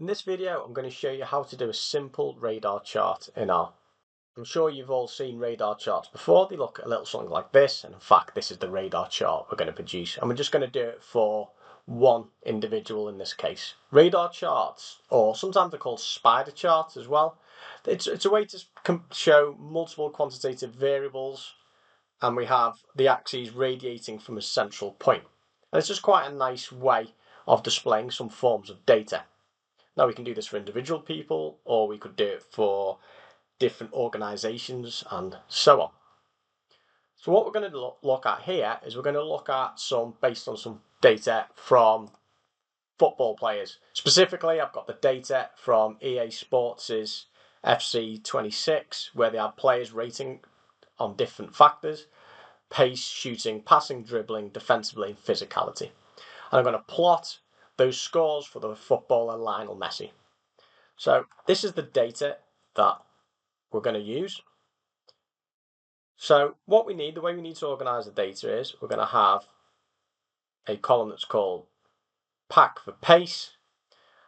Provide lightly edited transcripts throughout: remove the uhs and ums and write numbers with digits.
In this video, I'm going to show you how to do a simple radar chart in R. I'm sure you've all seen radar charts before. They look a little something like this, and in fact, this is the radar chart we're going to produce. And we're just going to do it for one individual in this case. Radar charts, or sometimes they're called spider charts as well. It's a way to show multiple quantitative variables, and we have the axes radiating from a central point. And it's just quite a nice way of displaying some forms of data. Now we can do this for individual people, or we could do it for different organisations and so on. So what we're going to look at here is we're going to look at based on some data from football players. Specifically, I've got the data from EA Sports' FC26, where they have players rating on different factors: pace, shooting, passing, dribbling, defensively, and physicality. And I'm going to plot those scores for the footballer Lionel Messi. So this is the data that we're going to use. So what we need, the way we need to organise the data is we're going to have a column that's called pack for pace.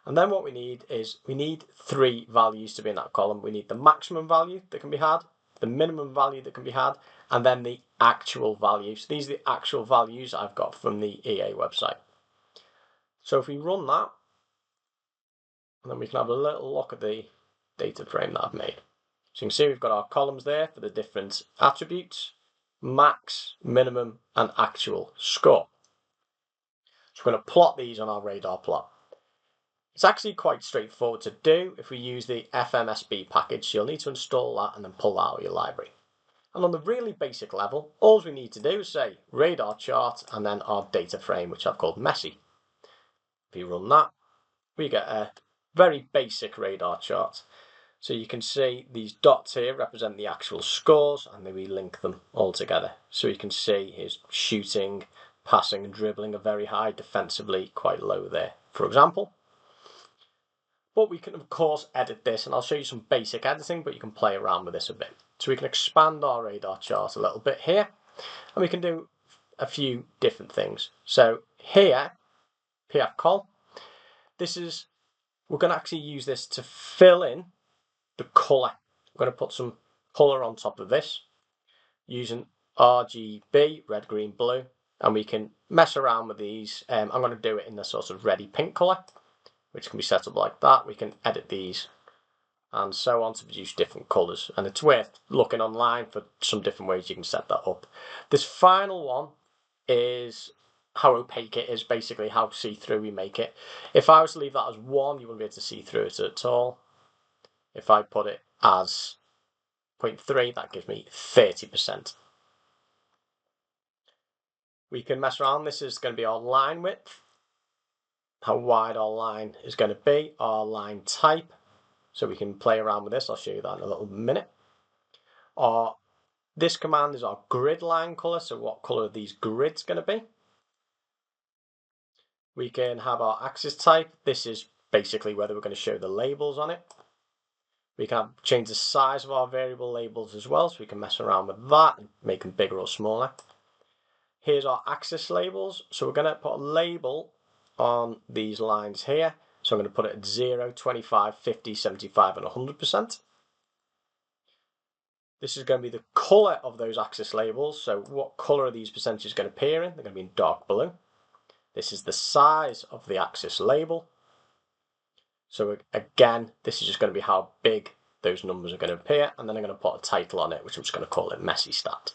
And then what we need is we need three values to be in that column. We need the maximum value that can be had, the minimum value that can be had, and then the actual value. So these are the actual values I've got from the EA website. So if we run that, and then we can have a little look at the data frame that I've made. So you can see we've got our columns there for the different attributes: max, minimum, and actual score. So we're going to plot these on our radar plot. It's actually quite straightforward to do if we use the fmsb package. So you'll need to install that and then pull that out of your library. And on the really basic level, all we need to do is say radar chart and then our data frame, which I've called Messi. If you run that, we get a very basic radar chart. So you can see these dots here represent the actual scores, and then we link them all together. So you can see his shooting, passing and dribbling are very high, defensively quite low there, for example. But we can of course edit this, and I'll show you some basic editing, but you can play around with this a bit. So we can expand our radar chart a little bit here, and we can do a few different things. So here, pfcol, we're going to actually use this to fill in the colour. I'm going to put some colour on top of this using RGB, red, green, blue, and we can mess around with these. I'm going to do it in the sort of reddy pink colour, which can be set up like that. We can edit these and so on to produce different colours, and it's worth looking online for some different ways you can set that up. This final one is how opaque it is, basically how see-through we make it. If I was to leave that as 1, you wouldn't be able to see through it at all. If I put it as 0.3, that gives me 30%. We can mess around. This is going to be our line width, how wide our line is going to be, our line type. So we can play around with this. I'll show you that in a little minute. This command is our grid line colour, so what colour are these grids going to be? We can have our axis type. This is basically whether we're going to show the labels on it. We can change the size of our variable labels as well, so we can mess around with that and make them bigger or smaller. Here's our axislabels. So we're going to put a label on these lines here. So I'm going to put it at 0, 25, 50, 75 and 100%. This is going to be the colour of those axis labels. So what colour are these percentages going to appear in? They're going to be in dark blue. This is the size of the axis label. So again, this is just going to be how big those numbers are going to appear, and then I'm going to put a title on it, which I'm just going to call it Messi Stat.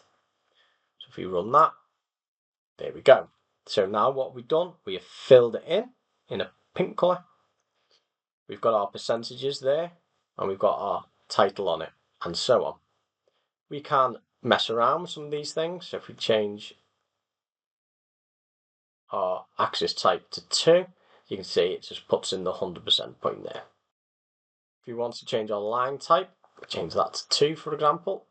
So if we run that, there we go. So now what we've done, we have filled it in a pink colour. We've got our percentages there, and we've got our title on it, and so on. We can mess around with some of these things. So if we change our axis type to 2, you can see it just puts in the 100% point there. If you want to change our line type, change that to 2, for example.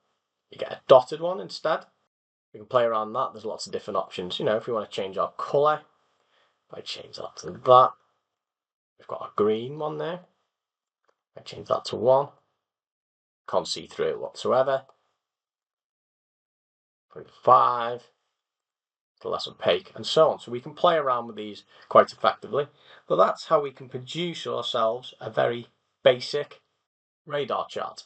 You get a dotted one instead. We can play around that. There's lots of different options. You know, if we want to change our colour, if I change that to that, we've got a green one there. I change that to 1. Can't see through it whatsoever. 0.5, the less opaque, and so on. So we can play around with these quite effectively, but that's how we can produce ourselves a very basic radar chart.